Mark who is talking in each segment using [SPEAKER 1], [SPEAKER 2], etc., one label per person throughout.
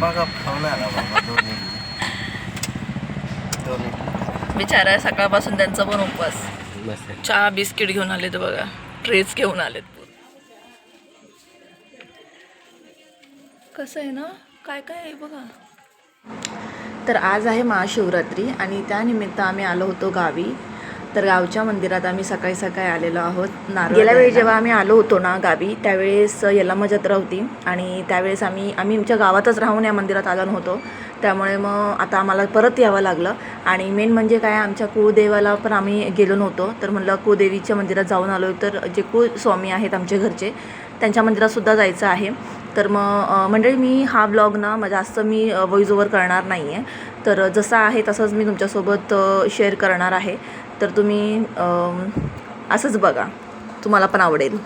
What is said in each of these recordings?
[SPEAKER 1] बघा खाऊन आला बाबा दोन्ही दोन्ही
[SPEAKER 2] बिचारा सकाळपासून त्यांचा पण उपवास.
[SPEAKER 1] मस्त
[SPEAKER 2] चहा बिस्किट घेऊन आलेत बघा, ट्रेस घेऊन आलेत. कसं आहे ना, काय काय आहे बघा. तर आज आहे महाशिवरात्री आणि त्यानिमित्त आम्ही आलो होतो गावी. तर गावच्या मंदिरात आम्ही सकाळी सकाळी आलेलो आहोत. गेल्या वेळी जेव्हा आम्ही आलो होतो ना गावी, त्यावेळेस यल्लामा जत्रा होती आणि त्यावेळेस आम्ही आमच्या गावातच राहून या मंदिरात आलो नव्हतो. त्यामुळे मग आता आम्हाला परत यावं लागलं. आणि मेन म्हणजे काय, आमच्या कुळदेवाला पण आम्ही गेलो नव्हतो. तर म्हणलं कुळदेवीच्या मंदिरात जाऊन आलो, तर जे कुळस्वामी आहेत आमच्या घरचे, त्यांच्या मंदिरातसुद्धा जायचं आहे. तर मग मंडळी, मी हा ब्लॉग ना जास्त मी व्हॉइस ओव्हर करणार नाही आहे. तर जसं आहे तसंच मी तुमच्यासोबत शेअर करणार आहे. तर तुम्ही असंच बघा, तुम्हाला पण आवडेल.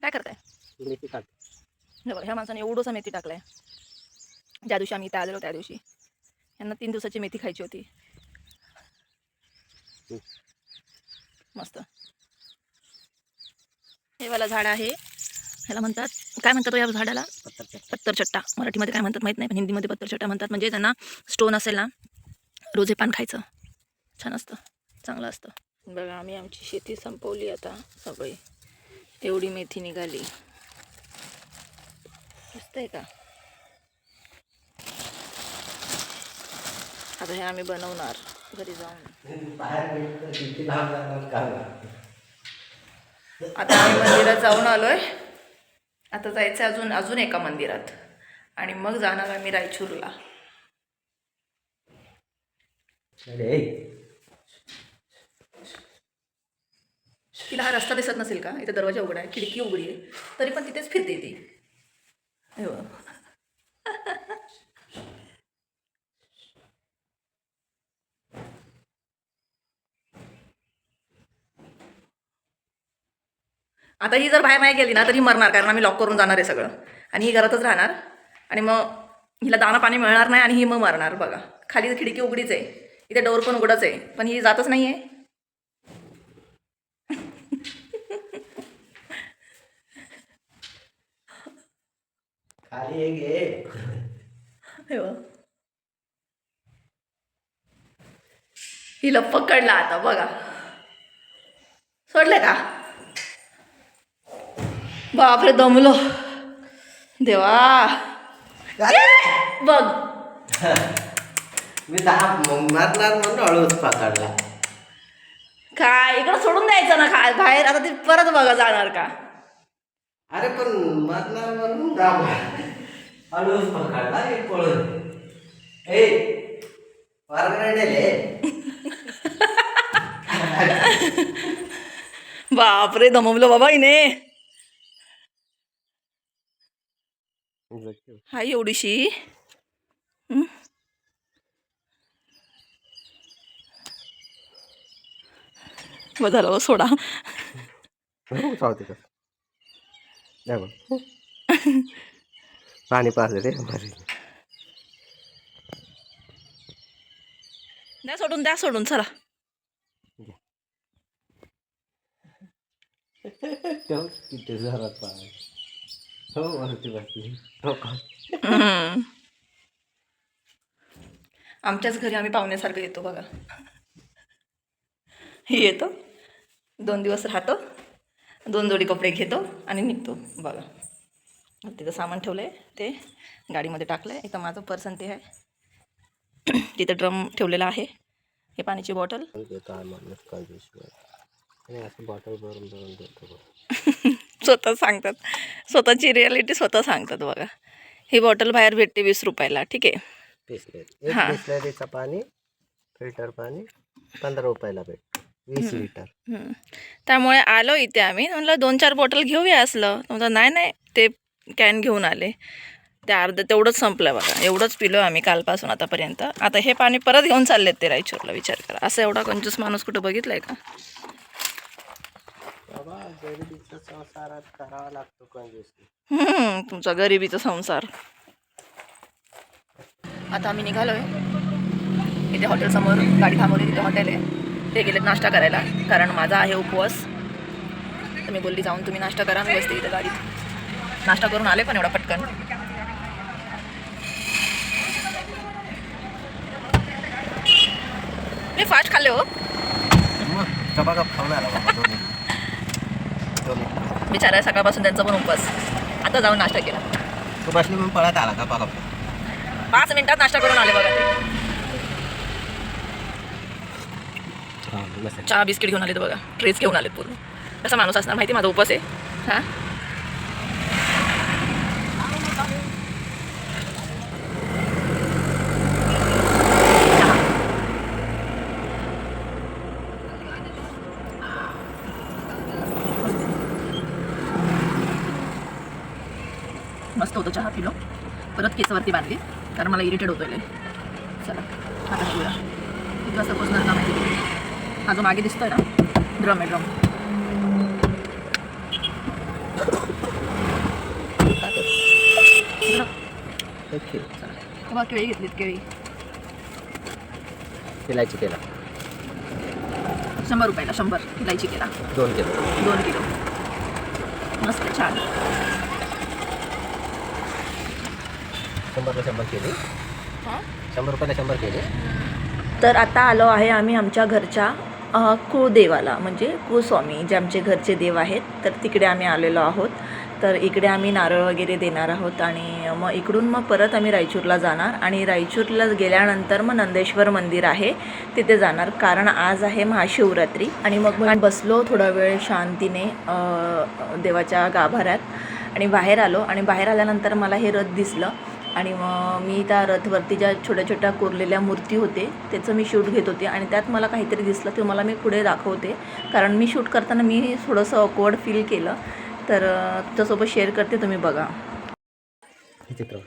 [SPEAKER 2] काय करताय?
[SPEAKER 1] मेथी टाक.
[SPEAKER 2] बघा, ह्या माणसाने एवढंसा मेथी टाकलाय. ज्या दिवशी आम्ही इथे आलेलो त्या दिवशी यांना 3 दिवसाची मेथी खायची होती. मस्त. हे वाला झाड आहे, ह्याला म्हणतात, काय म्हणतात या झाडाला? पत्तरचट्टा. मराठीमध्ये काय म्हणतात माहीत नाही, पण हिंदीमध्ये पत्तरचट्टा म्हणतात. म्हणजे त्यांना स्टोन असेल ना, रोज हे पान खायचं, छान असतं, चांगलं असतं. बघा, आम्ही आमची शेती संपवली आता सगळी. एवढी मेथी निघाली, दिसतंय का? आता हे आम्ही बनवणार घरी जाऊन. आता आम्ही मंदिरात जाऊन आलोय. आता जायचं अजून एका मंदिरात आणि मग जाणार आम्ही रायचूरला. तिला हा रस्ता दिसत नसेल का? इथे दरवाजा उघडा आहे, खिडकी उघडी आहे, तरी पण तिथेच फिरते ती. हो. आता ही जर बाहेर नाही गेली ना तर ही मरणार, कारण आम्ही लॉक करून जाणार आहे सगळं आणि ही घरातच राहणार. आणि मग हिला दाणा पाणी मिळणार नाही आणि ही मग मरणार. बघा, खाली खिडकी उघडीच आहे, इथे डोर पण उघडच आहे, पण ही जातच नाही आहे.
[SPEAKER 1] खाली एक घे.
[SPEAKER 2] हिला पकडला आता बघा, सोडले का? बापरे, दमलो देवा. बघ,
[SPEAKER 1] मी मारणार म्हणून हळूच पकडला.
[SPEAKER 2] काय इकडं सोडून द्यायचं ना काय बाहेर. आता ती परत बघा जाणार का?
[SPEAKER 1] अरे पण मारणार म्हणून हळूच पकडला एक पळून. ए
[SPEAKER 2] बापरे, दमवलं बाबा हिने. हाय एवढीशी. झालं सोडा.
[SPEAKER 1] पाणी पाजले रे.
[SPEAKER 2] द्या सोडून चला.
[SPEAKER 1] तिथे घरात पाणी. हो, वरती बसली.
[SPEAKER 2] आमच्याच घरी आम्ही पाहुण्यासारखं येतो बघा. ही येतो, 2 दिवस राहतो, 2 जोडी कपडे घेतो आणि निघतो. बघा, तिथं सामान ठेवलं आहे, ते गाडीमध्ये टाकलं आहे. इथं माझं पर्सन ते आहे, तिथं ड्रम ठेवलेला आहे, हे पाण्याची बॉटल.
[SPEAKER 1] बॉटल भरून देतो.
[SPEAKER 2] स्वतः सांगतात, स्वतःची रियालिटी स्वतः सांगतात बघा. ही बॉटल बाहेर भेटते 20 रुपयाला, ठीक आहे.
[SPEAKER 1] बिसलेरीचं पाणी, फिल्टर पाणी 15 रुपयाला भेटतं, 20 लिटर.
[SPEAKER 2] त्यामुळे आलो इथे आम्ही. म्हणलं 2-4 बॉटल घेऊया असलं. म्हणलं नाही, ते कॅन घेऊन आले, ते अर्ध तेवढंच संपलं बघा. एवढंच पिलो आम्ही कालपासून आतापर्यंत. आता हे पाणी परत घेऊन चाललेत ते रायचूरला. विचार करा, असं एवढा कंजूस माणूस कुठं बघितलंय का?
[SPEAKER 1] बाबा, गरिबीचा संसारात करावा लागतो कंजूसी.
[SPEAKER 2] तुमचा गरिबीचा संसार. आता आम्ही निघालो आहे. इथे हॉटेलसमोर गाडी थांबवली, तिथे हॉटेल आहे. ते गेलेत नाश्ता करायला, कारण माझा आहे उपवास. तर मी बोलली जाऊन तुम्ही नाश्ता करा, मी बसते इथे गाडीत. नाश्ता करून आले पण एवढा पटकन. मी फास्ट खाल्ले हो. बिचारा सकाळपासून त्यांचा पण उपवास. आता जाऊन नाश्ता केला.
[SPEAKER 1] तू बसली म्हणून पळत आला का पाला?
[SPEAKER 2] 5 मिनिटात नाश्ता करून आले बघा ते. चहा बिस्किट घेऊन आले तर बघा, ट्रेस घेऊन आलेत पूर्ण. कसा माणूस असणार माहिती, माझा उपवास आहे. हां मस्त होतं चहा. पिलो, परत केसावरती बांधली कारण मला इरिटेट होतोय. चला आता घेऊया. किती वाजता पोचणार का माहिती. हा जो मागे दिसतोय ना ड्रम आहे, ड्रम. चला केळी घेतलीत, केळी
[SPEAKER 1] इलायची केला
[SPEAKER 2] 100 रुपयाला. 100 इलायची केला.
[SPEAKER 1] 2 किलो.
[SPEAKER 2] 2 किलो. मस्त छान.
[SPEAKER 1] 100ला 100 केले.
[SPEAKER 2] हां
[SPEAKER 1] 100 रुपयाला 100 केले.
[SPEAKER 2] तर आता आलो आहे आम्ही आमच्या घरच्या कुळदेवाला, म्हणजे कुळस्वामी जे आमचे घरचे देव आहेत, तर तिकडे आम्ही आलेलो आहोत. तर इकडे आम्ही नारळ वगैरे देणार आहोत आणि मग इकडून मग परत आम्ही रायचूरला जाणार. आणि रायचूरला गेल्यानंतर मग नंदेश्वर मंदिर आहे तिथे जाणार, कारण आज आहे महाशिवरात्री. आणि मग मी बसलो थोडा वेळ शांतीने देवाच्या गाभाऱ्यात आणि बाहेर आलो. आणि बाहेर आल्यानंतर मला हे रथ दिसलं आणि मग मी त्या रथवरती ज्या छोट्या छोट्या कोरलेल्या मूर्ती होते त्याचं मी शूट घेत होते. आणि त्यात मला काहीतरी दिसलं ते मला मी पुढे दाखवते, कारण मी शूट करताना मी थोडंसं ऑकवर्ड फील केलं. तर तुझ्यासोबत शेअर करते, तुम्ही बघा.
[SPEAKER 1] चित्र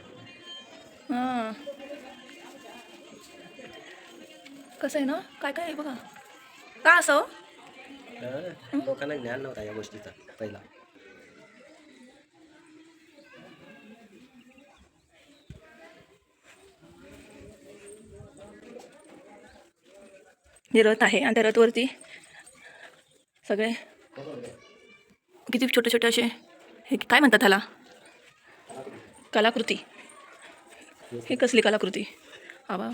[SPEAKER 2] हां कसं आहे ना, काय काय आहे बघा. का असं
[SPEAKER 1] लोकांना ज्ञान नव्हता या गोष्टीचा पहिला.
[SPEAKER 2] हे रथ आहे आणि त्या रथवरती सगळे किती छोटे छोटे असे, हे काय म्हणतात त्याला, कलाकृती. हे कसली कलाकृती आबा.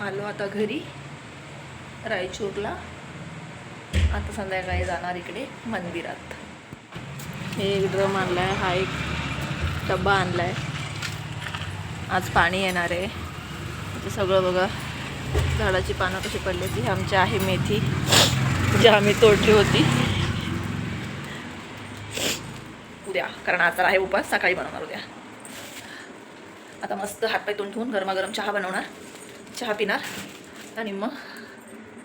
[SPEAKER 2] आलो आता घरी रायचूरला. आता संध्याकाळी जाणार इकडे मंदिरात. हे एक ड्रम आणलाय, हा एक डब्बा आणलाय. आज पाणी येणार आहे. इथे सगळं बघा, झाडाची पानं कशी पडली. ती आमची आहे मेथी जी आम्ही तोडली होती उद्या, कारण आज तर आहे उपास. सकाळी बनवणार उद्या. आता मस्त हातपाय तोंड धुवून गरमागरम चहा बनवणार, चहा पिणार आणि मग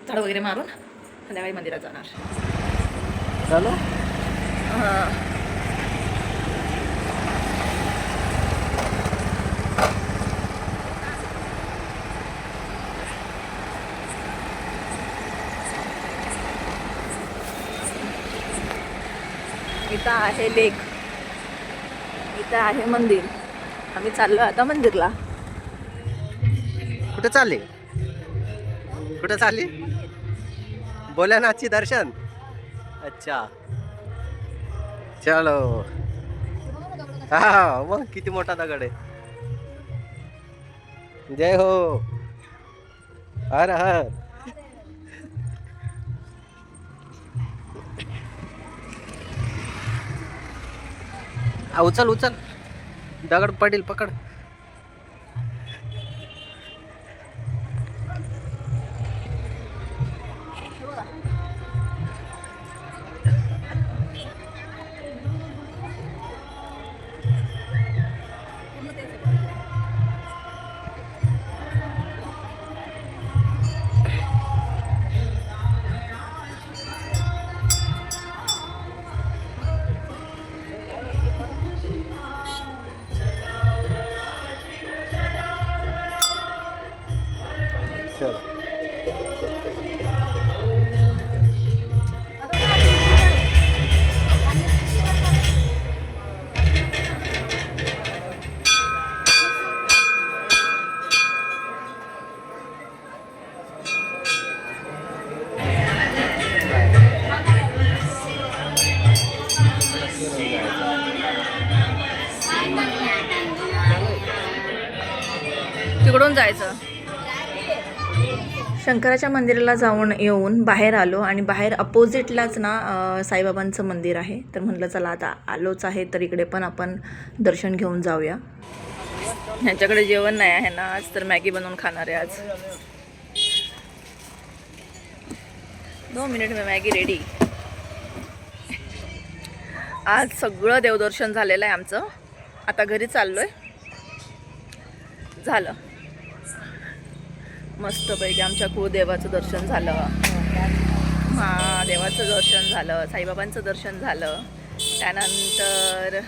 [SPEAKER 2] झाडं वगैरे मारून संध्याकाळी मंदिरात जाणार.
[SPEAKER 1] चलो.
[SPEAKER 2] हां इथं आहे लेक, इथं आहे मंदिर. आम्ही चाललो आता मंदिरला.
[SPEAKER 1] कुठे चालली? कुठे चालली? भोलेनाथची दर्शन. अच्छा चलो. हा मग किती मोठा दगड आहे. जय हो, हर हर. उचल उचल, दगड पडेल, पकड.
[SPEAKER 2] तिकडून जायचं. शंकराच्या मंदिराला जाऊन येऊन बाहेर आलो आणि बाहेर अपोजिटलाच ना साईबाबांचं मंदिर आहे. तर म्हटलं चला आता आलोच आहे तर इकडे पण आपण दर्शन घेऊन जाऊया. ह्यांच्याकडे जेवण नाही आहे ना आज, तर मॅगी बनवून खाणार आहे आज. 2 मिनिट में मॅगी रेडी. आज सगळं देवदर्शन झालेलं आहे आमचं. आता घरी चाललोय. झालं मस्तपैकी आमच्या कुळदेवाचं दर्शन झालं, महादेवाचं दर्शन झालं, साईबाबांचं दर्शन झालं. त्यानंतर